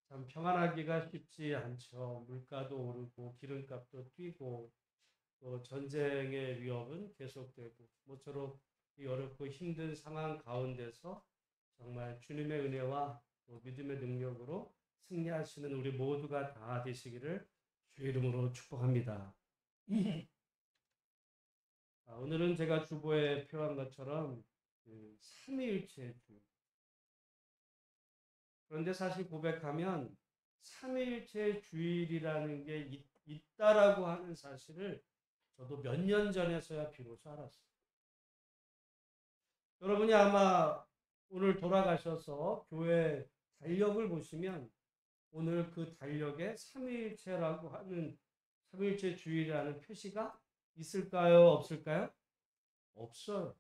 참 평안하기가 쉽지 않죠. 물가도 오르고 기름값도 뛰고 또 전쟁의 위협은 계속되고 모쪼록 이 어렵고 힘든 상황 가운데서 정말 주님의 은혜와 또 믿음의 능력으로 승리하시는 우리 모두가 다 되시기를 주의 이름으로 축복합니다. 오늘은 제가 주보에 표한 것처럼 삼위일체주의. 그런데 사실 고백하면 삼위일체 주일이라는 게 있다라고 하는 사실을 저도 몇 년 전에서야 비로소 알았어요. 여러분이 아마 오늘 돌아가셔서 교회 달력을 보시면 오늘 그 달력에 삼위일체라고 하는 삼위일체 주일이라는 표시가 있을까요? 없을까요? 없어요.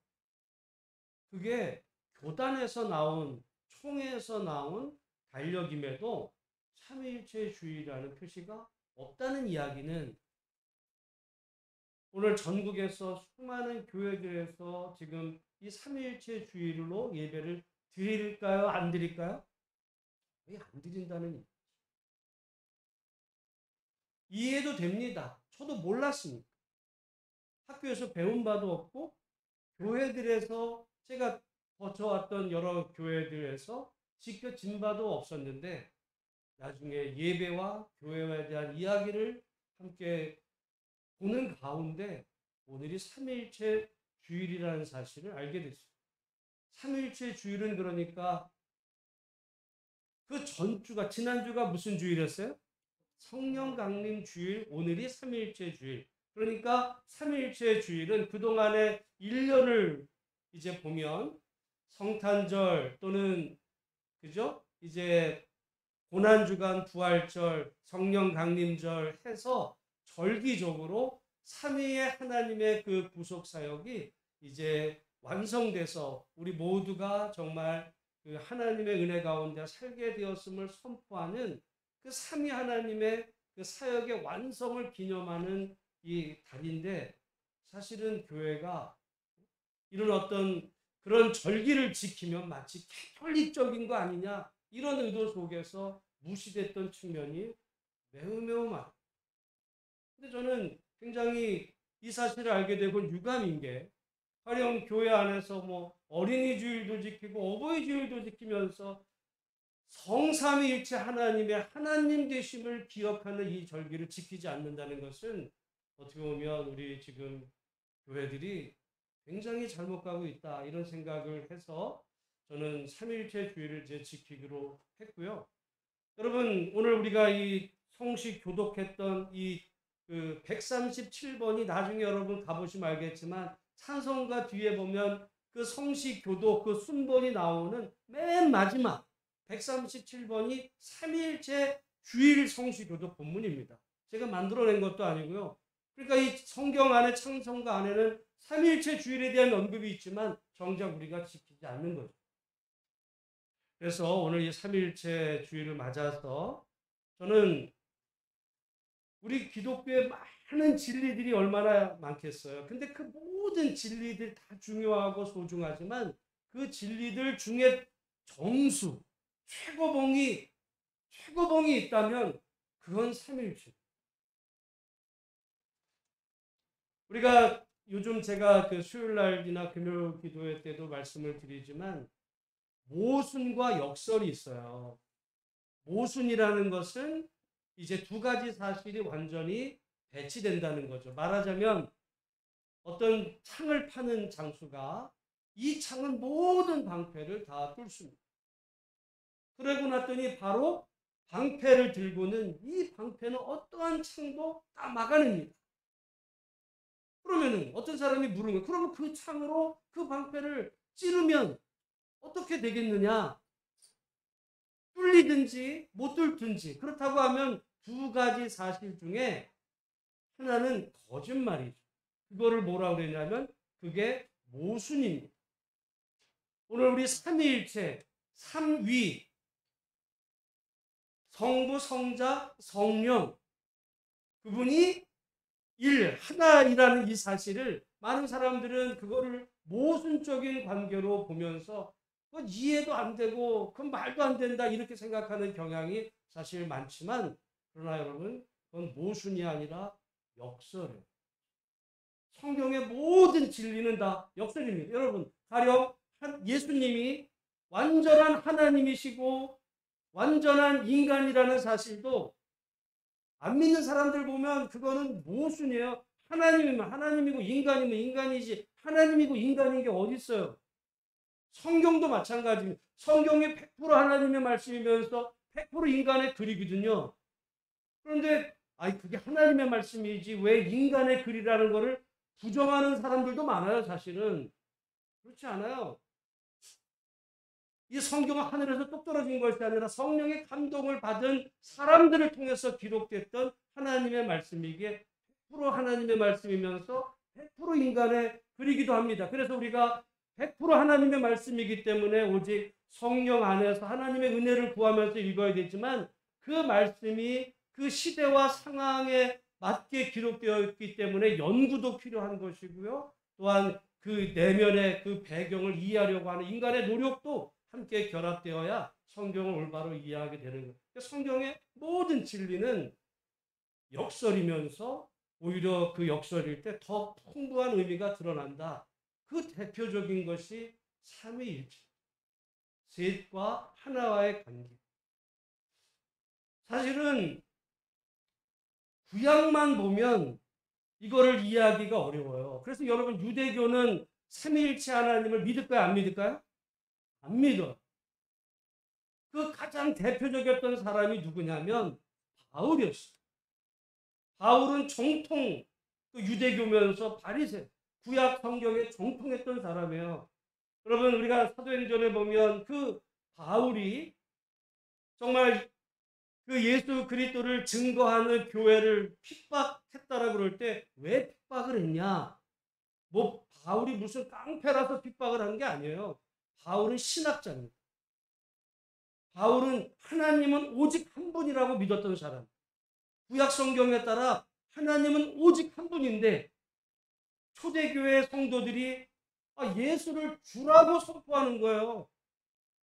그게 교단에서 나온 총회에서 나온 달력임에도 삼위일체 주일이라는 표시가 없다는 이야기는 오늘 전국에서 수많은 교회들에서 지금 이 삼위일체 주일로 예배를 드릴까요? 안 드릴까요? 왜 안 드린다는 얘기. 이해도 됩니다. 저도 몰랐으니까. 학교에서 배운 바도 없고 교회들에서 제가 거쳐왔던 여러 교회들에서 지켜진 바도 없었는데 나중에 예배와 교회에 대한 이야기를 함께 보는 가운데 오늘이 삼위일체 주일이라는 사실을 알게 됐습니다. 삼위일체 주일은 그러니까 그 전주가 지난주가 무슨 주일이었어요? 성령 강림 주일, 오늘이 삼위일체 주일. 그러니까 삼위일체 주일은 그동안의 1년을 이제 보면 성탄절 또는 그죠? 이제 고난주간 부활절, 성령 강림절 해서 절기적으로 삼위의 하나님의 그 구속 사역이 이제 완성돼서 우리 모두가 정말 그 하나님의 은혜 가운데 살게 되었음을 선포하는 그 삼위 하나님의 그 사역의 완성을 기념하는 이 달인데 사실은 교회가 이런 어떤 그런 절기를 지키면 마치 캐톨릭적인 거 아니냐 이런 의도 속에서 무시됐던 측면이 매우 많아요. 근데 저는 굉장히 이 사실을 알게 되고 유감인 게 가령 교회 안에서 뭐 어린이 주일도 지키고 어버이 주일도 지키면서 성삼위일체 하나님의 하나님 되심을 기억하는 이 절기를 지키지 않는다는 것은 어떻게 보면 우리 지금 교회들이 굉장히 잘못 가고 있다 이런 생각을 해서 저는 삼위일체 주일을 이제 지키기로 했고요. 여러분 오늘 우리가 이 성식 교독했던 이 그 137번이 나중에 여러분 가보시면 알겠지만 찬송가 뒤에 보면 그 성식 교독 그 순번이 나오는 맨 마지막 137번이 삼위일체 주일 성식 교독 본문입니다. 제가 만들어낸 것도 아니고요. 그러니까 이 성경 안에 찬송가 안에는 삼위일체 주일에 대한 언급이 있지만 정작 우리가 지키지 않는 거죠. 그래서 오늘 이 삼위일체 주일을 맞아서 저는 우리 기독교에 많은 진리들이 얼마나 많겠어요. 근데 그 모든 진리들 다 중요하고 소중하지만 그 진리들 중에 정수, 최고봉이 있다면 그건 삼위일체. 우리가 요즘 제가 그 수요일 날이나 금요일 기도회 때도 말씀을 드리지만 모순과 역설이 있어요. 모순이라는 것은 이제 두 가지 사실이 완전히 배치된다는 거죠. 말하자면 어떤 창을 파는 장수가 이 창은 모든 방패를 다 뚫습니다. 그러고 났더니 바로 방패를 들고는 이 방패는 어떠한 창도 다 막아냅니다. 그러면은 어떤 사람이 물은 거예요. 그러면 그 창으로 그 방패를 찌르면 어떻게 되겠느냐? 뚫리든지 못 뚫든지. 그렇다고 하면 두 가지 사실 중에 하나는 거짓말이죠. 그거를 뭐라고 그러냐면 그게 모순입니다. 오늘 우리 삼위일체, 삼위, 성부, 성자, 성령 그분이 하나이라는 이 사실을 많은 사람들은 그거를 모순적인 관계로 보면서 그건 이해도 안 되고 그건 말도 안 된다 이렇게 생각하는 경향이 사실 많지만, 그러나 여러분 그건 모순이 아니라 역설이에요. 성경의 모든 진리는 다 역설입니다. 여러분 가령 예수님이 완전한 하나님이시고 완전한 인간이라는 사실도 안 믿는 사람들 보면 그거는 모순이에요. 하나님이면 하나님이고 인간이면 인간이지 하나님이고 인간인 게 어디 있어요? 성경도 마찬가지입니다. 성경이 100% 하나님의 말씀이면서 100% 인간의 글이거든요. 그런데 그게 하나님의 말씀이지 왜 인간의 글이라는 거를 부정하는 사람들도 많아요. 사실은 그렇지 않아요. 이 성경은 하늘에서 똑 떨어진 것이 아니라 성령의 감동을 받은 사람들을 통해서 기록됐던 하나님의 말씀이기에 100% 하나님의 말씀이면서 100% 인간의 글이기도 합니다. 그래서 우리가 100% 하나님의 말씀이기 때문에 오직 성령 안에서 하나님의 은혜를 구하면서 읽어야 되지만, 그 말씀이 그 시대와 상황에 맞게 기록되어 있기 때문에 연구도 필요한 것이고요. 또한 그 내면의 그 배경을 이해하려고 하는 인간의 노력도 함께 결합되어야 성경을 올바로 이해하게 되는 거예요. 성경의 모든 진리는 역설이면서 오히려 그 역설일 때 더 풍부한 의미가 드러난다. 그 대표적인 것이 삼위일체, 셋과 하나와의 관계. 사실은 구약만 보면 이거를 이해하기가 어려워요. 그래서 여러분 유대교는 삼위일체 하나님을 믿을까요? 안 믿을까요? 안 믿어. 그 가장 대표적이었던 사람이 누구냐면 바울이었어요. 바울은 정통 그 유대교면서 바리새 구약 성경에 정통했던 사람이에요. 여러분 우리가 사도행전에 보면 그 바울이 정말 그 예수 그리스도를 증거하는 교회를 핍박했다라고 그럴 때 왜 핍박을 했냐? 뭐 바울이 무슨 깡패라서 핍박을 한 게 아니에요. 바울은 신학자입니다. 바울은 하나님은 오직 한 분이라고 믿었던 사람. 구약 성경에 따라 하나님은 오직 한 분인데 초대교회 성도들이 예수를 주라고 선포하는 거예요.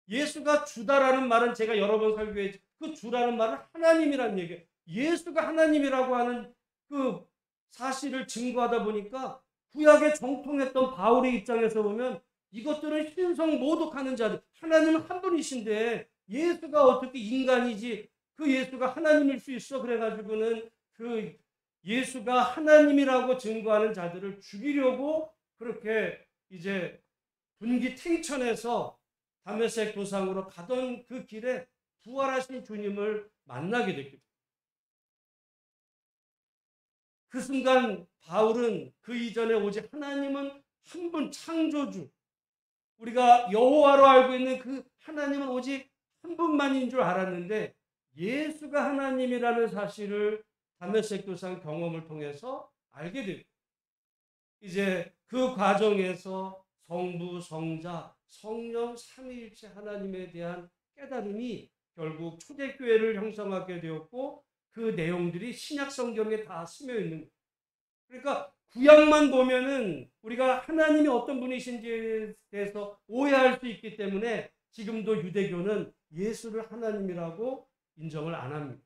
예수가 주다라는 말은 제가 여러 번 설교했죠. 그 주라는 말은 하나님이라는 얘기예요. 예수가 하나님이라고 하는 그 사실을 증거하다 보니까 구약에 정통했던 바울의 입장에서 보면 이것들은 신성 모독하는 자들, 하나님은 한 분이신데 예수가 어떻게 인간이지 그 예수가 하나님일 수 있어? 그래가지고는 그 예수가 하나님이라고 증거하는 자들을 죽이려고 그렇게 이제 분기탱천해서 다메섹 도상으로 가던 그 길에 부활하신 주님을 만나게 됐거든요. 그 순간 바울은 그 이전에 오직 하나님은 한 분 창조주, 우리가 여호와로 알고 있는 그 하나님은 오직 한 분만인 줄 알았는데 예수가 하나님이라는 사실을 다메섹 도상 경험을 통해서 알게 됩니다. 이제 그 과정에서 성부, 성자, 성령 삼위일체 하나님에 대한 깨달음이 결국 초대교회를 형성하게 되었고 그 내용들이 신약 성경에 다 스며 있는 거예요. 그러니까 구약만 보면은 우리가 하나님이 어떤 분이신지에 대해서 오해할 수 있기 때문에 지금도 유대교는 예수를 하나님이라고 인정을 안 합니다.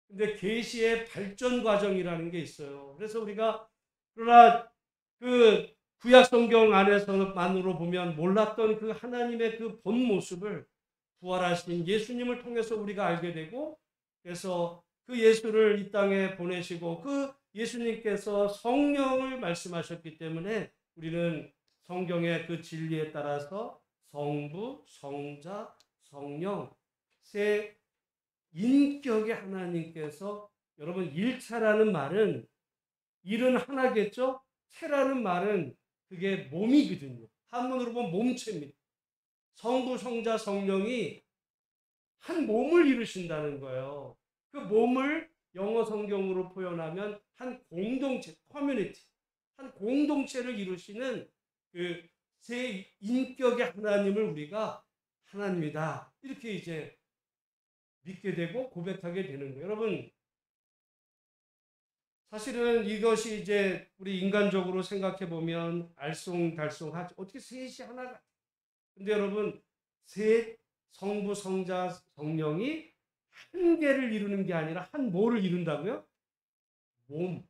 근데 계시의 발전 과정이라는 게 있어요. 그래서 우리가 그러나 그 구약 성경 안에서만으로 보면 몰랐던 그 하나님의 그 본 모습을 부활하신 예수님을 통해서 우리가 알게 되고, 그래서 그 예수를 이 땅에 보내시고 그 예수님께서 성령을 말씀하셨기 때문에 우리는 성경의 그 진리에 따라서 성부, 성자, 성령 세 인격의 하나님께서, 여러분 일체라는 말은 일은 하나겠죠? 체라는 말은 그게 몸이거든요. 한문으로 보면 몸체입니다. 성부, 성자, 성령이 한 몸을 이루신다는 거예요. 그 몸을 영어 성경으로 표현하면 한 공동체, 커뮤니티, 한 공동체를 이루시는 그 세 인격의 하나님을 우리가 하나님이다, 이렇게 이제 믿게 되고 고백하게 되는 거예요. 여러분 사실은 이것이 이제 우리 인간적으로 생각해 보면 알쏭달쏭하죠. 어떻게 셋이 하나가 근데 여러분, 셋, 성부, 성자, 성령이 한 개를 이루는 게 아니라 한 뭐를 이룬다고요? 몸.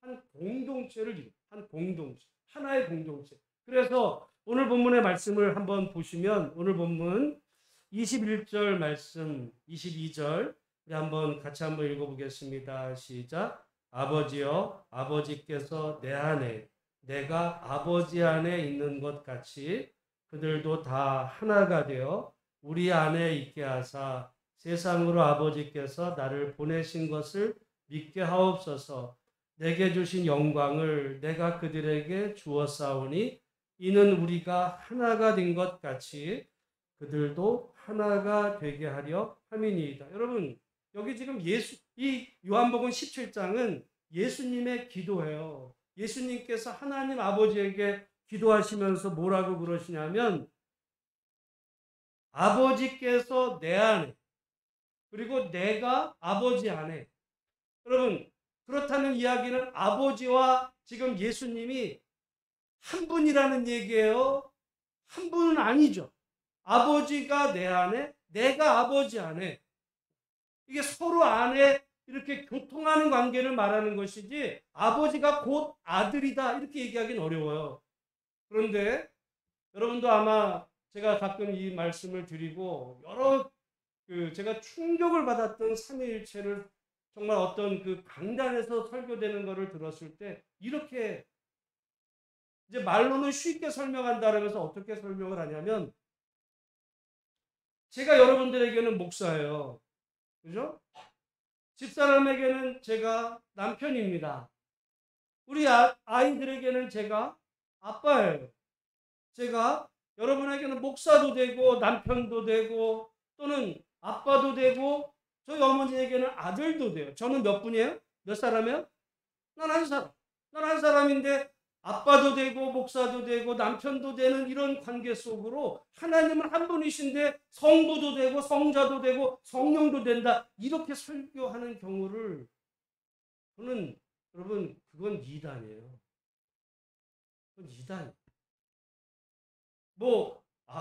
한 공동체를 이룬, 한 공동체. 하나의 공동체. 그래서 오늘 본문의 말씀을 한번 보시면, 오늘 본문 21절 말씀, 22절 우리 한번 같이 한번 읽어보겠습니다. 시작. 아버지여, 아버지께서 내 안에, 내가 아버지 안에 있는 것 같이 그들도 다 하나가 되어 우리 안에 있게 하사 세상으로 아버지께서 나를 보내신 것을 믿게 하옵소서. 내게 주신 영광을 내가 그들에게 주었사오니 이는 우리가 하나가 된 것 같이 그들도 하나가 되게 하려 함이니이다. 여러분, 여기 지금 이 요한복음 17장은 예수님의 기도예요. 예수님께서 하나님 아버지에게 기도하시면서 뭐라고 그러시냐면, 아버지께서 내 안에, 그리고 내가 아버지 안에. 여러분, 그렇다는 이야기는 아버지와 지금 예수님이 한 분이라는 얘기예요? 한 분은 아니죠. 아버지가 내 안에, 내가 아버지 안에. 이게 서로 안에 이렇게 교통하는 관계를 말하는 것이지, 아버지가 곧 아들이다 이렇게 얘기하기는 어려워요. 그런데 여러분도 아마 제가 가끔 이 말씀을 드리고 여러 제가 충격을 받았던 삼위일체를 정말 어떤 그 강단에서 설교되는 것을 들었을 때, 이렇게 이제 말로는 쉽게 설명한다면서 어떻게 설명을 하냐면, 제가 여러분들에게는 목사예요. 그죠? 집사람에게는 제가 남편입니다. 우리 아이들에게는 제가 아빠예요. 제가 여러분에게는 목사도 되고 남편도 되고 또는 아빠도 되고, 저희 어머니에게는 아들도 돼요. 저는 몇 분이에요? 몇 사람이에요? 난 한 사람. 난 한 사람인데 아빠도 되고 목사도 되고 남편도 되는 이런 관계 속으로 하나님은 한 분이신데 성부도 되고 성자도 되고 성령도 된다, 이렇게 설교하는 경우를 저는, 여러분, 그건 이단이에요. 그건 이단.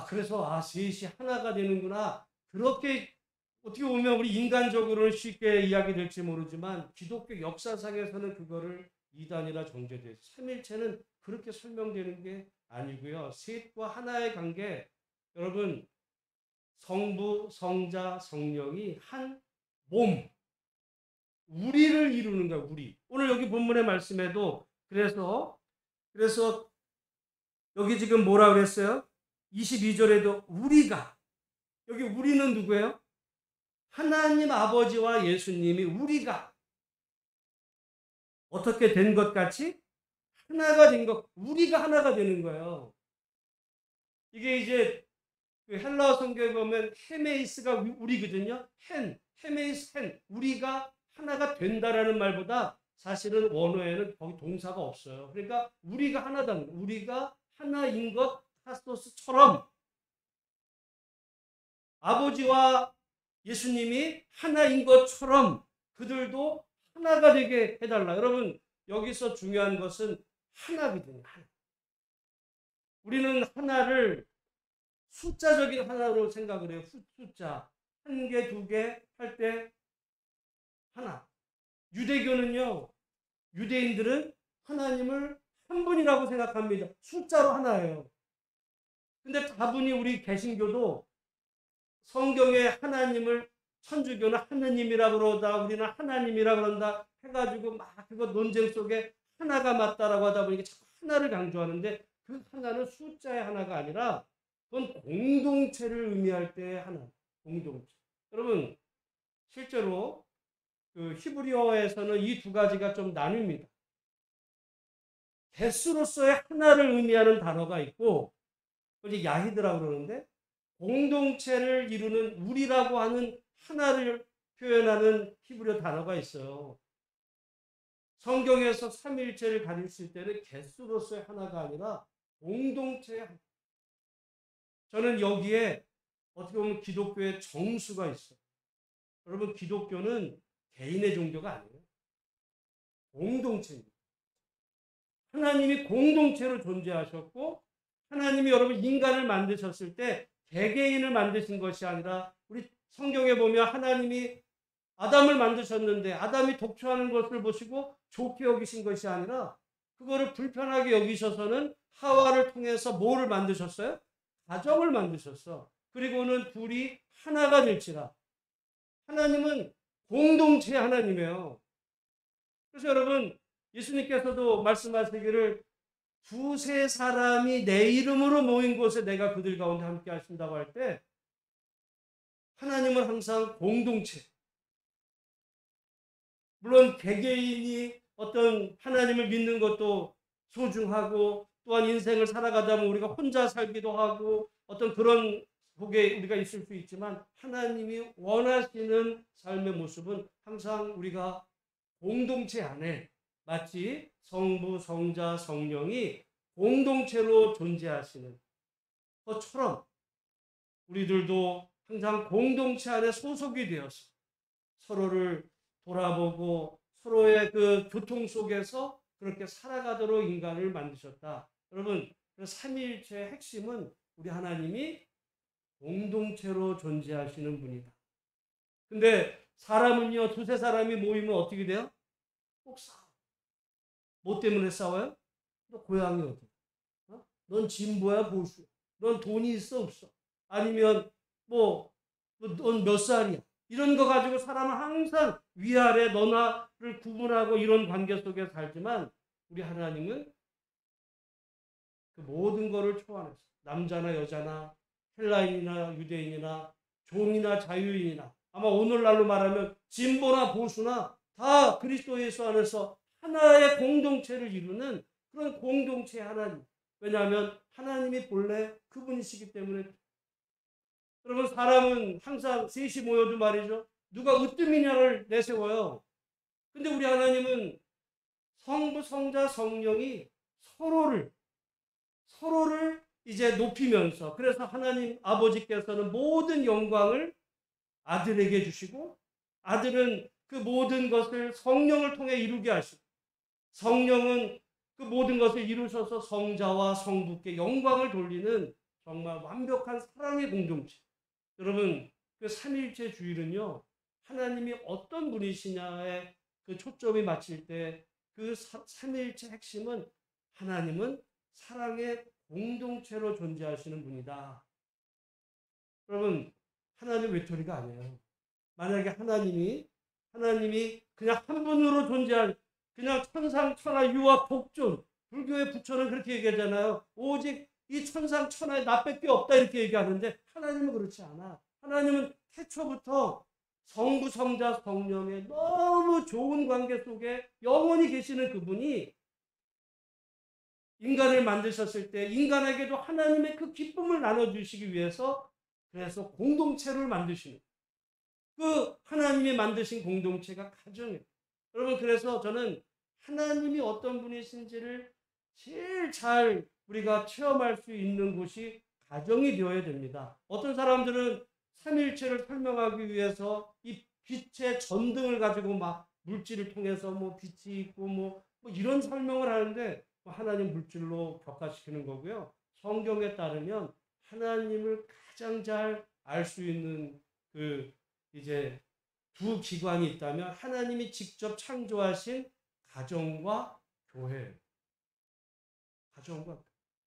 그래서 셋이 하나가 되는구나, 그렇게 어떻게 보면 우리 인간적으로는 쉽게 이야기될지 모르지만 기독교 역사상에서는 그거를 이단이라 정죄돼요. 삼일체는 그렇게 설명되는 게 아니고요. 셋과 하나의 관계, 여러분, 성부, 성자, 성령이 한 몸, 우리를 이루는 거야, 우리. 오늘 여기 본문의 말씀에도 그래서 여기 지금 뭐라 그랬어요? 22절에도 우리가, 여기 우리는 누구예요? 하나님 아버지와 예수님이 우리가 어떻게 된 것 같이 하나가 된 것, 우리가 하나가 되는 거예요. 이게 이제 그 헬라어 성경에 보면 헤메이스가 우리거든요. 헤메이스, 우리가 하나가 된다라는 말보다 사실은 원어에는 거기 동사가 없어요. 그러니까 우리가 하나다, 우리가 하나인 것, 타스토스처럼 아버지와 예수님이 하나인 것처럼 그들도 하나가 되게 해달라. 여러분, 여기서 중요한 것은 하나거든요. 하나. 우리는 하나를 숫자적인 하나로 생각을 해요. 숫자. 한 개, 두 개 할 때 하나. 유대교는요, 유대인들은 하나님을 한 분이라고 생각합니다. 숫자로 하나예요. 근데 다분히 우리 개신교도 성경에 하나님을, 천주교는 하느님이라고 그러다, 우리는 하나님이라고 그런다 해가지고 막 그거 논쟁 속에 하나가 맞다라고 하다 보니까 자꾸 하나를 강조하는데, 그 하나는 숫자의 하나가 아니라 그건 공동체를 의미할 때의 하나, 공동체. 여러분, 실제로 그 히브리어에서는 이 두 가지가 좀 나뉩니다. 개수로서의 하나를 의미하는 단어가 있고, 그걸 야히드라고 그러는데, 공동체를 이루는 우리라고 하는 하나를 표현하는 히브리어 단어가 있어요. 성경에서 삼위일체를 가르칠 때는 개수로서의 하나가 아니라 공동체의 하나. 저는 여기에 어떻게 보면 기독교의 정수가 있어요. 여러분, 기독교는 개인의 종교가 아니에요. 공동체입니다. 하나님이 공동체로 존재하셨고 하나님이 여러분 인간을 만드셨을 때 개개인을 만드신 것이 아니라 우리 성경에 보면 하나님이 아담을 만드셨는데 아담이 독초하는 것을 보시고 좋게 여기신 것이 아니라 그거를 불편하게 여기셔서는 하와를 통해서 뭐를 만드셨어요? 가정을 만드셨어. 그리고는 둘이 하나가 될지라. 하나님은 공동체 하나님이에요. 그래서 여러분 예수님께서도 말씀하시기를 두세 사람이 내 이름으로 모인 곳에 내가 그들 가운데 함께 하신다고 할 때 하나님은 항상 공동체. 물론 개개인이 어떤 하나님을 믿는 것도 소중하고 또한 인생을 살아가다 보면 우리가 혼자 살기도 하고 어떤 그런 속에 우리가 있을 수 있지만 하나님이 원하시는 삶의 모습은 항상 우리가 공동체 안에 마치 성부, 성자, 성령이 공동체로 존재하시는 것처럼 우리들도 항상 공동체 안에 소속이 되어서 서로를 돌아보고 서로의 그 교통 속에서 그렇게 살아가도록 인간을 만드셨다. 여러분, 삼위일체의 핵심은 우리 하나님이 공동체로 존재하시는 분이다. 근데 사람은요, 두세 사람이 모이면 어떻게 돼요? 꼭 싸워. 뭐 때문에 싸워요? 너 고향이 어디? 넌 진보야 보수야? 넌 돈이 있어 없어? 아니면 넌 몇 살이야? 이런 거 가지고 사람은 항상 위아래 너나를 구분하고 이런 관계 속에 살지만 우리 하나님은 그 모든 거를 초월해서 남자나 여자나 헬라인이나 유대인이나 종이나 자유인이나 아마 오늘날로 말하면 진보나 보수나 다 그리스도 예수 안에서 하나의 공동체를 이루는 그런 공동체 하나님. 왜냐하면 하나님이 본래 그분이시기 때문에. 여러분 사람은 항상 셋이 모여도 말이죠. 누가 으뜸이냐를 내세워요. 근데 우리 하나님은 성부, 성자, 성령이 서로를 이제 높이면서 그래서 하나님 아버지께서는 모든 영광을 아들에게 주시고 아들은 그 모든 것을 성령을 통해 이루게 하시고 성령은 그 모든 것을 이루셔서 성자와 성부께 영광을 돌리는 정말 완벽한 사랑의 공동체. 여러분 그 삼위일체 주일은요 하나님이 어떤 분이시냐에 그 초점이 맞출 때 그 삼위일체 핵심은 하나님은 사랑의 공동체로 존재하시는 분이다. 여러분 하나님 외톨이가 아니에요. 만약에 하나님이 그냥 한 분으로 존재할 그냥 천상 천하 유아 복존 불교의 부처는 그렇게 얘기하잖아요. 오직 이 천상 천하에 나밖에 없다 이렇게 얘기하는데 하나님은 그렇지 않아. 하나님은 태초부터 성부 성자 성령의 너무 좋은 관계 속에 영원히 계시는 그분이 인간을 만드셨을 때 인간에게도 하나님의 그 기쁨을 나눠주시기 위해서 그래서 공동체를 만드시는 그 하나님이 만드신 공동체가 가정이에요. 여러분 그래서 저는 하나님이 어떤 분이신지를 제일 잘 우리가 체험할 수 있는 곳이 가정이 되어야 됩니다. 어떤 사람들은 삼위일체를 설명하기 위해서 이 빛의 전등을 가지고 막 물질을 통해서 뭐 빛이 있고 뭐 이런 설명을 하는데 하나님 물질로 격화시키는 거고요. 성경에 따르면 하나님을 가장 잘 알 수 있는 그 이제 두 기관이 있다면 하나님이 직접 창조하신 가정과 교회. 가정과.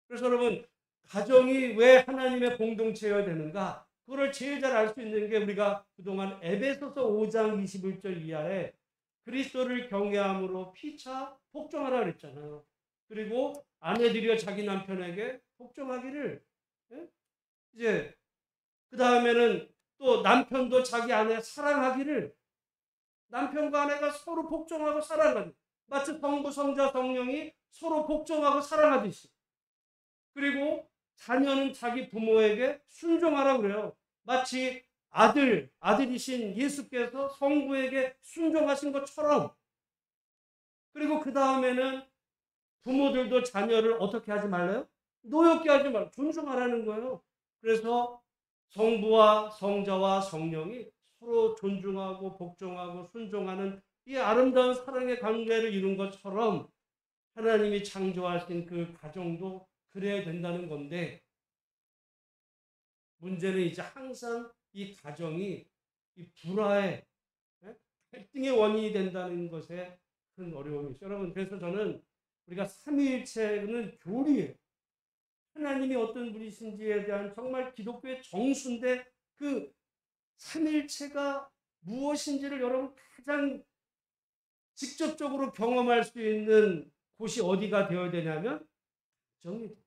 그래서 여러분 가정이 왜 하나님의 공동체여야 되는가? 그걸 제일 잘 알 수 있는 게 우리가 그동안 에베소서 5장 21절 이하에 그리스도를 경외함으로 피차 복종하라 그랬잖아요. 그리고 아내들이여 자기 남편에게 복종하기를. 이제 그 다음에는 또 남편도 자기 아내 사랑하기를. 남편과 아내가 서로 복종하고 사랑하는 마치 성부 성자 성령이 서로 복종하고 사랑하듯이. 그리고 자녀는 자기 부모에게 순종하라고 그래요. 마치 아들이신 예수께서 성부에게 순종하신 것처럼. 그리고 그 다음에는 부모들도 자녀를 어떻게 하지 말래요? 노엽게 하지 말고 존중하라는 거예요. 그래서 성부와 성자와 성령이 서로 존중하고 복종하고 순종하는 이 아름다운 사랑의 관계를 이룬 것처럼 하나님이 창조하신 그 가정도 그래야 된다는 건데, 문제는 이제 항상 이 가정이 이 불화의, 갈등의 원인이 된다는 것에 큰 어려움이 있어요. 여러분, 그래서 저는 우리가 삼위일체는 교리예요. 하나님이 어떤 분이신지에 대한 정말 기독교의 정수인데, 그 삼위일체가 무엇인지를 여러분 가장 직접적으로 경험할 수 있는 곳이 어디가 되어야 되냐면 가정입니다.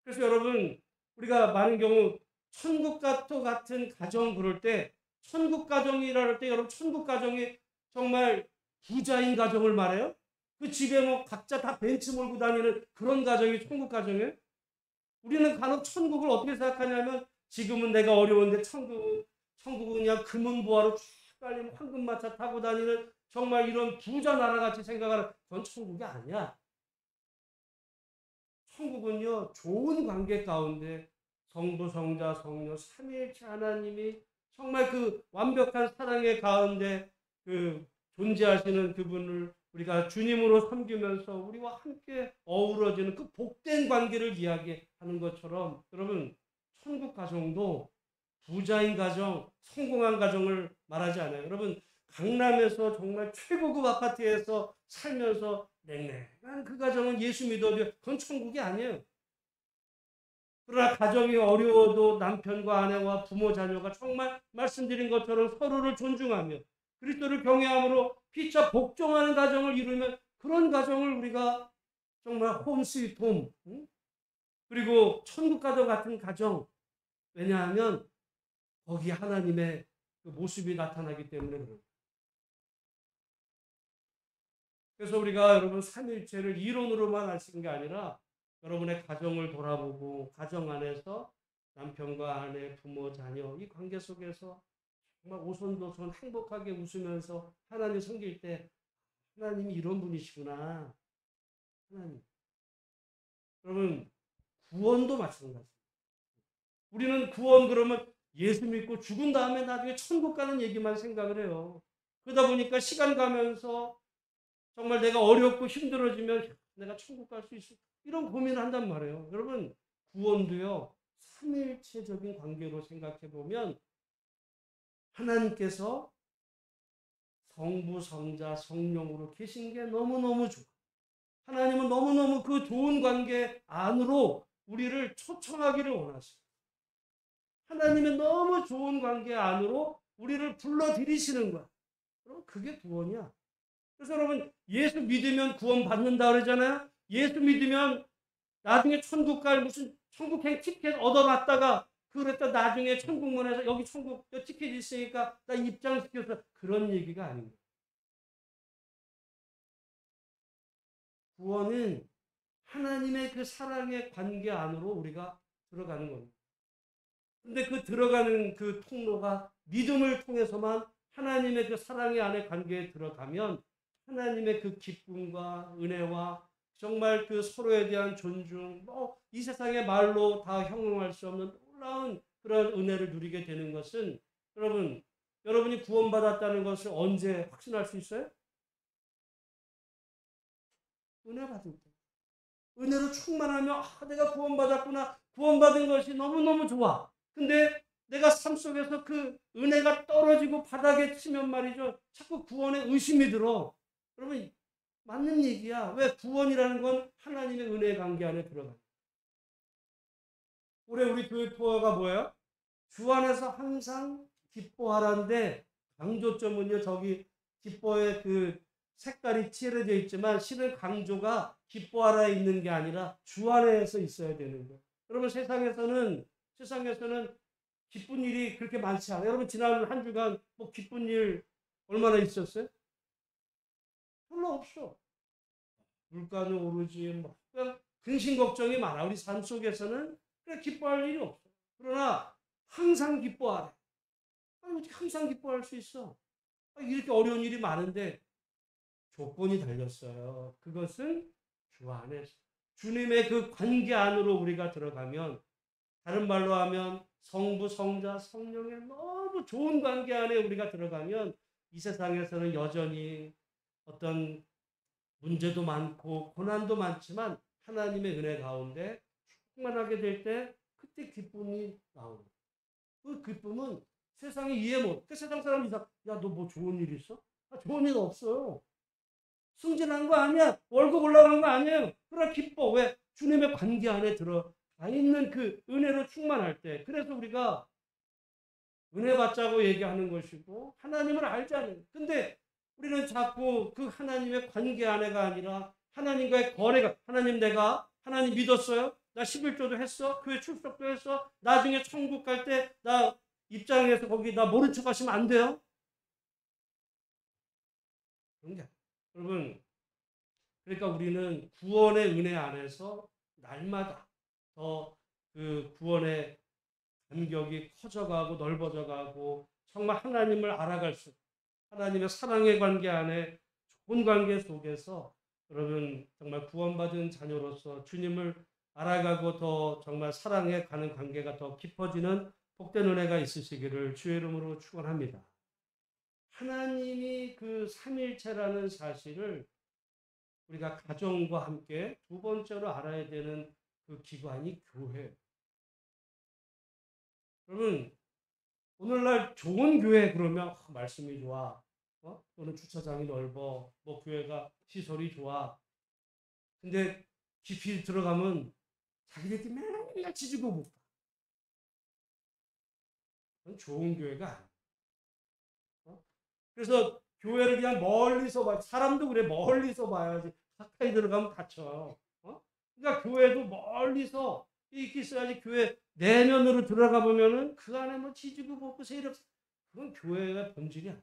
그래서 여러분, 우리가 많은 경우 천국과 같은 가정 그럴 때, 천국 가정이라 할 때 여러분, 천국 가정이 정말 부자인 가정을 말해요? 그 집에 뭐 각자 다 벤츠 몰고 다니는 그런 가정이 천국 가정이에요? 우리는 간혹 천국을 어떻게 생각하냐면, 지금은 내가 어려운데 천국은 그냥 금은보화로 쫙 깔린 황금마차 타고 다니는 정말 이런 부자 나라같이 생각하는, 그건 천국이 아니야. 천국은요, 좋은 관계 가운데 성부, 성자, 성령, 삼위일체 하나님이 정말 그 완벽한 사랑의 가운데 그 존재하시는 그분을 우리가 주님으로 섬기면서 우리와 함께 어우러지는 그 복된 관계를 이야기하는 것처럼, 여러분, 천국 가정도 부자인 가정, 성공한 가정을 말하지 않아요. 여러분, 강남에서 정말 최고급 아파트에서 살면서 냉랭한 그 가정은 예수 믿어도 그건 천국이 아니에요. 그러나 가정이 어려워도 남편과 아내와 부모 자녀가 정말 말씀드린 것처럼 서로를 존중하며 그리스도를 경외함으로 피차 복종하는 가정을 이루면, 그런 가정을 우리가 정말 홈 스위트 홈, 그리고 천국 가정 같은 가정, 왜냐하면 거기 하나님의 그 모습이 나타나기 때문에 그렇습니다. 그래서 우리가 여러분 삼일체를 이론으로만 알 수 있는 게 아니라 여러분의 가정을 돌아보고 가정 안에서 남편과 아내, 부모, 자녀 이 관계 속에서 정말 오손도손 행복하게 웃으면서 하나님 섬길 때, 하나님이 이런 분이시구나. 하나님. 여러분, 구원도 마찬가지입니다. 우리는 구원 그러면 예수 믿고 죽은 다음에 나중에 천국 가는 얘기만 생각을 해요. 그러다 보니까 시간 가면서 정말 내가 어렵고 힘들어지면 내가 천국 갈 수 있을까? 이런 고민을 한단 말이에요. 여러분, 구원도요, 삼일체적인 관계로 생각해 보면 하나님께서 성부, 성자, 성령으로 계신 게 너무너무 좋아. 하나님은 너무너무 그 좋은 관계 안으로 우리를 초청하기를 원하셔요. 하나님의 너무 좋은 관계 안으로 우리를 불러들이시는 거야. 그럼 그게 구원이야. 그래서 여러분, 예수 믿으면 구원 받는다 그러잖아요. 예수 믿으면 나중에 천국 갈 무슨 천국행 티켓 얻어놨다가 그랬다 나중에 천국문에서 여기 천국 티켓 있으니까 나 입장시켜서, 그런 얘기가 아닙니다. 구원은 하나님의 그 사랑의 관계 안으로 우리가 들어가는 겁니다. 근데 그 들어가는 그 통로가 믿음을 통해서만 하나님의 그 사랑의 안에 관계에 들어가면 하나님의 그 기쁨과 은혜와 정말 그 서로에 대한 존중, 이 세상의 말로 다 형용할 수 없는 놀라운 그런 은혜를 누리게 되는 것은, 여러분이 구원받았다는 것을 언제 확신할 수 있어요? 은혜 받을 때. 은혜로 충만하며, 내가 구원받았구나. 구원받은 것이 너무너무 좋아. 근데 내가 삶 속에서 그 은혜가 떨어지고 바닥에 치면 말이죠, 자꾸 구원에 의심이 들어. 여러분, 맞는 얘기야. 왜? 구원이라는 건 하나님의 은혜의 관계 안에 들어가. 올해 우리 교회 코어가 뭐예요? 주 안에서 항상 기뻐하라는데, 강조점은요, 저기 기뻐의 그 색깔이 칠해져 있지만 실은 강조가 기뻐하라에 있는 게 아니라 주 안에서 있어야 되는 거예요. 여러분, 세상에서는 기쁜 일이 그렇게 많지 않아요. 여러분, 지난 한 주간 뭐 기쁜 일 얼마나 있었어요? 별로 없어. 물가는 오르지, 뭐 그냥 근심 걱정이 많아. 우리 삶 속에서는 그냥 기뻐할 일이 없어. 그러나 항상 기뻐하래. 어떻게 항상 기뻐할 수 있어? 이렇게 어려운 일이 많은데 조건이 달렸어요. 그것은 주 안에서 주님의 그 관계 안으로 우리가 들어가면, 다른 말로 하면 성부, 성자, 성령의 너무 좋은 관계 안에 우리가 들어가면 이 세상에서는 여전히 어떤 문제도 많고 고난도 많지만 하나님의 은혜 가운데 충만하게 될 때 그때 기쁨이 나오는 거예요. 그 기쁨은 세상이 이해 못. 그 세상 사람이 야, 너 뭐 좋은 일 있어? 좋은 일 없어요. 승진한 거 아니야. 월급 올라간 거 아니에요. 그러나 기뻐. 왜? 주님의 관계 안에 들어가 있는 그 은혜로 충만할 때. 그래서 우리가 은혜 받자고 얘기하는 것이고 하나님을 알자는. 근데 우리는 자꾸 그 하나님의 관계 안에가 아니라 하나님과의 거래가 하나님 내가 하나님 믿었어요. 나 11조도 했어. 교회 출석도 했어. 나중에 천국 갈 때 나 입장에서 거기 나 모른 척 하시면 안 돼요. 그런 게 여러분 그러니까 우리는 구원의 은혜 안에서 날마다 더 그 구원의 간격이 커져가고 넓어져가고 정말 하나님을 알아갈 수 하나님의 사랑의 관계 안에 좋은 관계 속에서 여러분 정말 구원받은 자녀로서 주님을 알아가고 더 정말 사랑해 가는 관계가 더 깊어지는 복된 은혜가 있으시기를 주의 이름으로 축원합니다. 하나님이 그 삼일체라는 사실을 우리가 가정과 함께 두 번째로 알아야 되는 그 기관이 교회. 여러분 오늘날 좋은 교회 그러면 말씀이 좋아. 또는 주차장이 넓어. 뭐 교회가 시설이 좋아. 근데 깊이 들어가면 자기들끼리 맨날 지지고 못 가. 그건 좋은 교회가 아니야. 그래서 교회를 그냥 멀리서 봐. 사람도 그래. 멀리서 봐야지. 가까이 들어가면 다쳐. 그러니까 교회도 멀리서 이렇게 있어야지. 교회 내면으로 들어가 보면은 그 안에 뭐 지지고 볶고 세력. 그건 교회가 본질이 아니야.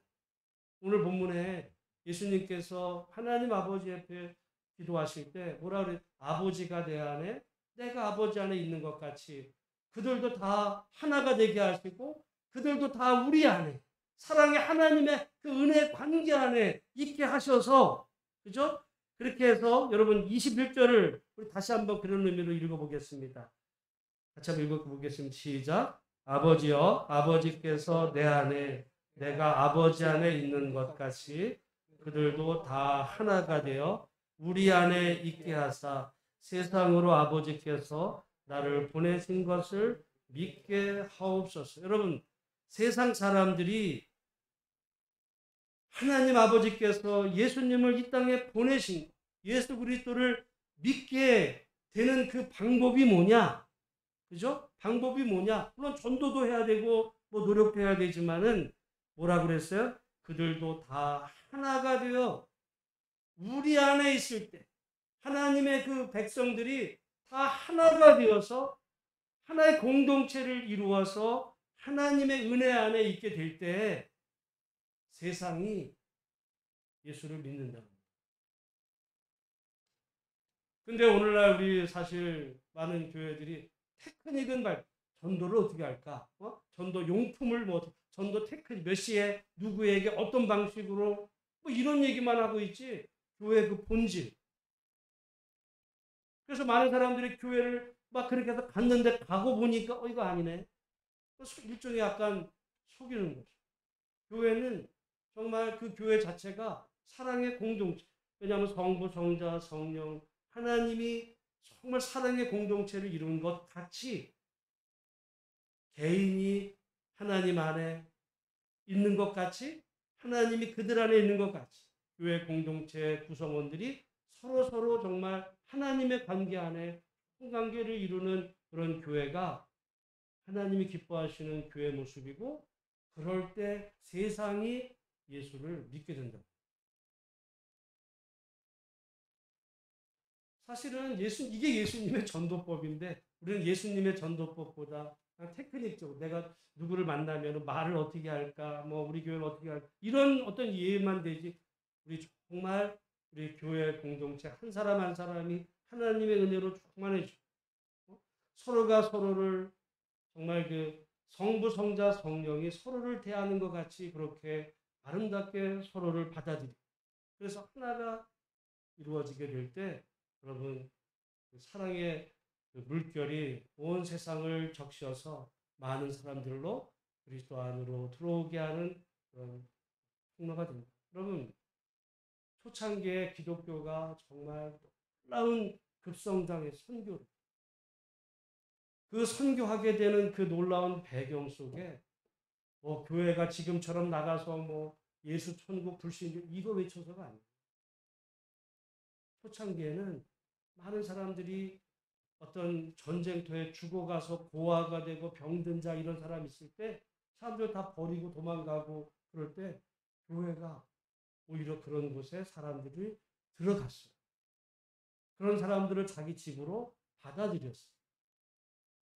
오늘 본문에 예수님께서 하나님 아버지 앞에 기도하실 때 뭐라 그래? 아버지가 내 안에 내가 아버지 안에 있는 것 같이 그들도 다 하나가 되게 하시고 그들도 다 우리 안에 사랑의 하나님의 그 은혜 관계 안에 있게 하셔서 그죠? 그렇게 해서 여러분 21절을 우리 다시 한번 그런 의미로 읽어보겠습니다. 같이 한번 읽어보겠습니다. 시작. 아버지여 아버지께서 내 안에 내가 아버지 안에 있는 것 같이 그들도 다 하나가 되어 우리 안에 있게 하사 세상으로 아버지께서 나를 보내신 것을 믿게 하옵소서. 여러분 세상 사람들이 하나님 아버지께서 예수님을 이 땅에 보내신 예수 그리스도를 믿게 되는 그 방법이 뭐냐? 그죠? 방법이 뭐냐? 물론 전도도 해야 되고 뭐 노력도 해야 되지만은 뭐라 그랬어요? 그들도 다 하나가 되어 우리 안에 있을 때 하나님의 그 백성들이 다 하나가 되어서 하나의 공동체를 이루어서 하나님의 은혜 안에 있게 될 때 세상이 예수를 믿는다. 근데 오늘날 우리 사실 많은 교회들이 테크닉은 전도를 어떻게 할까? 전도 용품을 뭐 전도 테크닉 몇 시에 누구에게 어떤 방식으로 뭐 이런 얘기만 하고 있지 교회 그 본질. 그래서 많은 사람들이 교회를 막 그렇게 해서 갔는데 가고 보니까 이거 아니네. 일종의 약간 속이는 거죠. 교회는 정말 그 교회 자체가 사랑의 공동체. 왜냐하면 성부, 성자, 성령 하나님이 정말 사랑의 공동체를 이룬 것 같이 개인이 하나님 안에 있는 것 같이 하나님이 그들 안에 있는 것 같이 교회 공동체 구성원들이 서로 정말 하나님의 관계 안에 관계를 이루는 그런 교회가 하나님이 기뻐하시는 교회 모습이고 그럴 때 세상이 예수를 믿게 된다. 사실은 이게 예수님의 전도법인데 우리는 예수님의 전도법보다 테크닉적으로 내가 누구를 만나면 말을 어떻게 할까, 뭐 우리 교회를 어떻게 할까 이런 어떤 이해만 되지 우리 정말 우리 교회 공동체 한 사람 한 사람이 하나님의 은혜로 충만해지고 서로가 서로를 정말 그 성부, 성자, 성령이 서로를 대하는 것 같이 그렇게 아름답게 서로를 받아들이고 그래서 하나가 이루어지게 될 때 여러분 사랑의 물결이 온 세상을 적셔서 많은 사람들로 그리스도 안으로 들어오게 하는 그런 통로가 됩니다. 여러분 초창기에 기독교가 정말 놀라운 급성장의 선교를 그 선교하게 되는 그 놀라운 배경 속에 뭐 교회가 지금처럼 나가서 뭐 예수 천국 불신교 이거 외쳐서가 아니에요. 초창기에는 많은 사람들이 어떤 전쟁터에 죽어가서 고아가 되고 병든 자 이런 사람 있을 때 사람들 다 버리고 도망가고 그럴 때 교회가 오히려 그런 곳에 사람들이 들어갔어요. 그런 사람들을 자기 집으로 받아들였어요.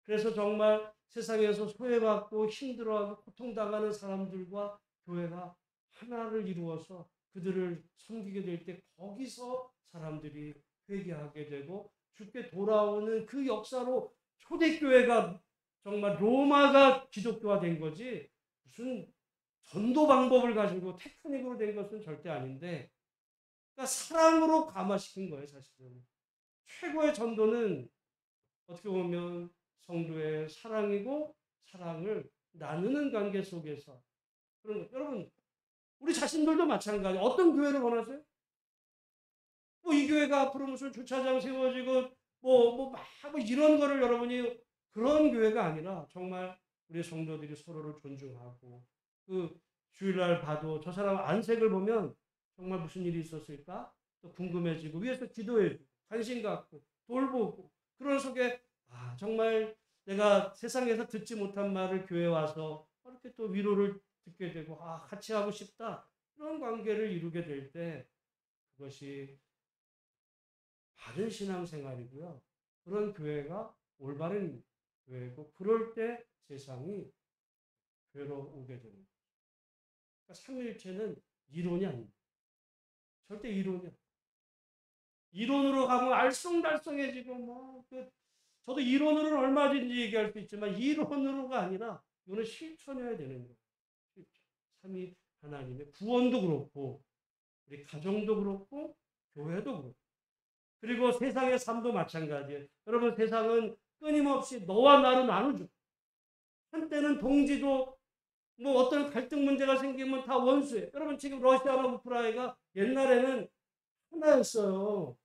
그래서 정말 세상에서 소외받고 힘들어하고 고통당하는 사람들과 교회가 하나를 이루어서 그들을 섬기게 될 때 거기서 사람들이 회개하게 되고 주께 돌아오는 그 역사로 초대교회가 정말 로마가 기독교화 된 거지 무슨 전도 방법을 가지고 테크닉으로 된 것은 절대 아닌데 그러니까 사랑으로 감화시킨 거예요. 사실은 최고의 전도는 어떻게 보면 성도의 사랑이고 사랑을 나누는 관계 속에서 그런 거. 여러분 우리 자신들도 마찬가지. 어떤 교회를 원하세요? 뭐 이 교회가 앞으로 무슨 주차장 세워지고 뭐 이런 거를 여러분이 그런 교회가 아니라 정말 우리 성도들이 서로를 존중하고 그 주일날 봐도 저 사람 안색을 보면 정말 무슨 일이 있었을까? 또 궁금해지고 위에서 기도해주고 관심 갖고 돌보고 그런 속에 아 정말 내가 세상에서 듣지 못한 말을 교회 와서 이렇게 또 위로를 듣게 되고 아 같이 하고 싶다 그런 관계를 이루게 될 때 그것이 바른 신앙생활이고요. 그런 교회가 올바른 교회고 그럴 때 세상이 교회로 오게 되는 거예요. 그러니까 삼위일체는 이론이 아닙니다. 절대 이론이 아닙니다. 이론으로 가면 알쏭달쏭해지고 저도 이론으로는 얼마든지 얘기할 수 있지만 이론으로가 아니라 이거는 실천해야 되는 거예요. 실천. 삼위 하나님의 구원도 그렇고 우리 가정도 그렇고 교회도 그렇고 그리고 세상의 삶도 마찬가지예요. 여러분 세상은 끊임없이 너와 나로 나누죠. 한때는 동지도 뭐 어떤 갈등 문제가 생기면 다 원수예요. 여러분 지금 러시아와 우크라이나가 옛날에는 하나였어요.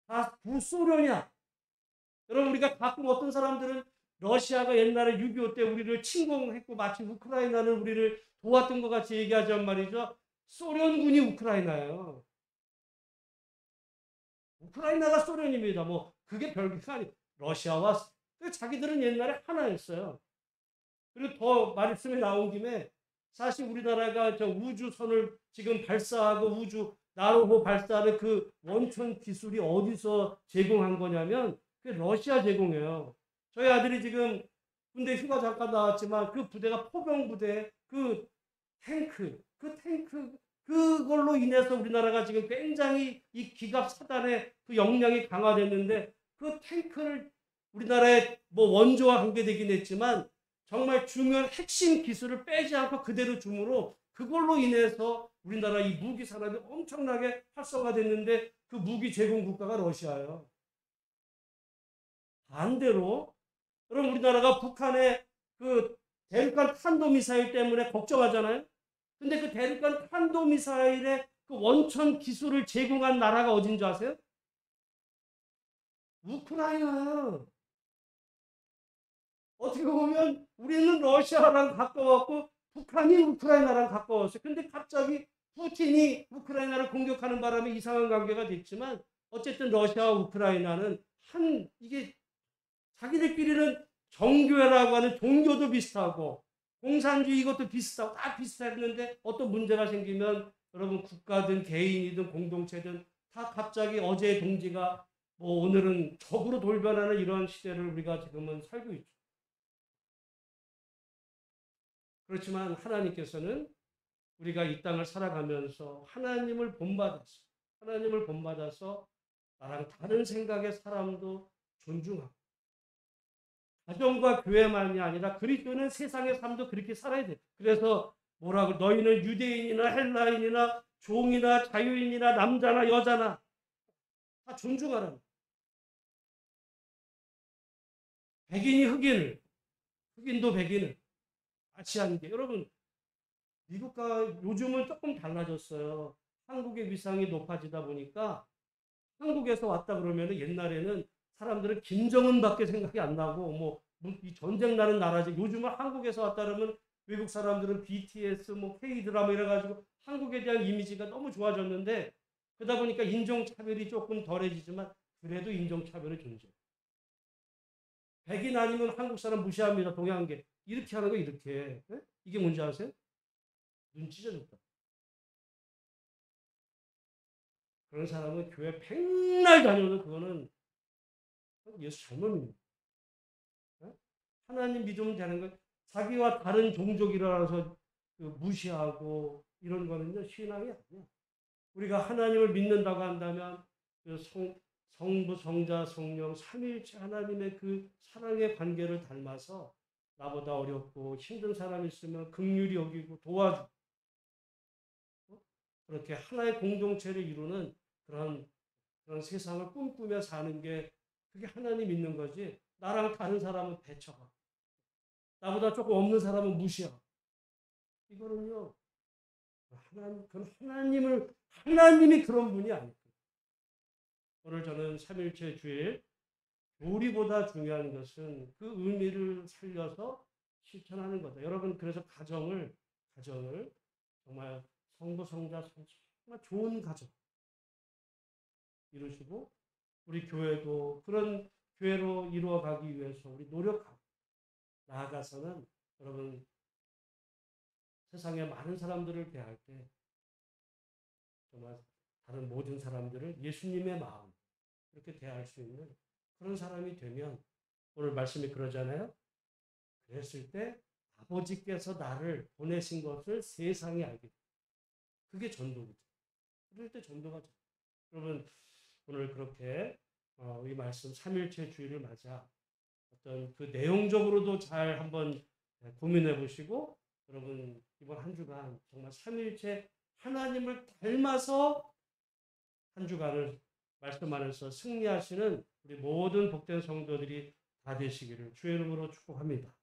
다 구소련이야. 여러분 우리가 가끔 어떤 사람들은 러시아가 옛날에 6.25 때 우리를 침공했고 마치 우크라이나는 우리를 도왔던 것 같이 얘기하지만 말이죠. 소련군이 우크라이나예요. 우크라이나가 소련입니다. 뭐 그게 별게 아니에요. 러시아와 자기들은 옛날에 하나였어요. 그리고 더 말씀에 나온 김에 사실 우리나라가 저 우주선을 지금 발사하고 우주 나로호 발사하는 그 원천 기술이 어디서 제공한 거냐면 그 러시아 제공이에요. 저희 아들이 지금 군대 휴가 잠깐 나왔지만 그 부대가 포병 부대 그 탱크 그걸로 인해서 우리나라가 지금 굉장히 이 기갑 사단의 그 역량이 강화됐는데 그 탱크를 우리나라의 뭐 원조와 관계되긴 했지만 정말 중요한 핵심 기술을 빼지 않고 그대로 줌으로 그걸로 인해서 우리나라 이 무기 산업이 엄청나게 활성화됐는데 그 무기 제공 국가가 러시아예요. 반대로 그럼 우리나라가 북한의 그 대륙간 탄도미사일 때문에 걱정하잖아요. 근데 그 대륙간 탄도미사일의 그 원천 기술을 제공한 나라가 어딘 줄 아세요? 우크라이나예요. 어떻게 보면 우리는 러시아랑 가까웠고 북한이 우크라이나랑 가까웠어요. 근데 갑자기 푸틴이 우크라이나를 공격하는 바람에 이상한 관계가 됐지만 어쨌든 러시아와 우크라이나는 이게 자기들끼리는 정교회라고 하는 종교도 비슷하고 공산주의 이것도 비슷하고 다 비슷했는데 어떤 문제가 생기면 여러분 국가든 개인이든 공동체든 다 갑자기 어제의 동지가 뭐 오늘은 적으로 돌변하는 이런 시대를 우리가 지금은 살고 있죠. 그렇지만 하나님께서는 우리가 이 땅을 살아가면서 하나님을 본받아서 나랑 다른 생각의 사람도 존중하고 가정과 교회만이 아니라 그리스도는 세상의 삶도 그렇게 살아야 돼. 그래서 뭐라고 너희는 유대인이나 헬라인이나 종이나 자유인이나 남자나 여자나 다 존중하라는 백인이 흑인도 백인을 같이 하는 게 여러분 미국과 요즘은 조금 달라졌어요. 한국의 위상이 높아지다 보니까 한국에서 왔다 그러면 옛날에는 사람들은 김정은밖에 생각이 안 나고 이 전쟁 나는 나라지. 요즘은 한국에서 왔다 그러면 외국 사람들은 BTS K 드라마 이래가지고 한국에 대한 이미지가 너무 좋아졌는데 그러다 보니까 인종차별이 조금 덜해지지만 그래도 인종차별이 존재해요. 백인 아니면 한국 사람 무시합니다. 동양계. 이렇게 하는 거 이렇게. 네? 이게 뭔지 아세요? 눈치 줬다. 그런 사람은 교회 백날 다녀도 그거는 예수 잘못 믿는 거예요. 하나님 믿으면 되는 거예요. 자기와 다른 종족이라서 무시하고 이런 거는요, 신앙이 아니에요. 우리가 하나님을 믿는다고 한다면 그 성부, 성자, 성령, 삼위일체 하나님의 그 사랑의 관계를 닮아서 나보다 어렵고 힘든 사람이 있으면 긍휼히 여기고 도와주고 그렇게 하나의 공동체를 이루는 그런 세상을 꿈꾸며 사는 게 그게 하나님 믿는 거지. 나랑 다른 사람은 배척하고 나보다 조금 없는 사람은 무시하고 이거는요. 하나님이 그런 분이 아니에요. 오늘 저는 삼일체 주일 교리보다 중요한 것은 그 의미를 살려서 실천하는 거다. 여러분 그래서 가정을 정말 성부 성자 정말 좋은 가정 이루시고 우리 교회도 그런 교회로 이루어가기 위해서 우리 노력하고 나아가서는 여러분 세상에 많은 사람들을 대할 때 정말 다른 모든 사람들을 예수님의 마음 이렇게 대할 수 있는 그런 사람이 되면 오늘 말씀이 그러잖아요. 그랬을 때 아버지께서 나를 보내신 것을 세상이 알게 돼. 그게 전도거죠. 그럴 때 전도가 돼. 여러분 오늘 그렇게 이 말씀 3일째 주일을 맞아 어떤 그 내용적으로도 잘 한번 고민해 보시고 여러분 이번 한 주간 정말 3일째 하나님을 닮아서 한 주간을 말씀 안에서 승리하시는 우리 모든 복된 성도들이 다 되시기를 주의 이름으로 축복합니다.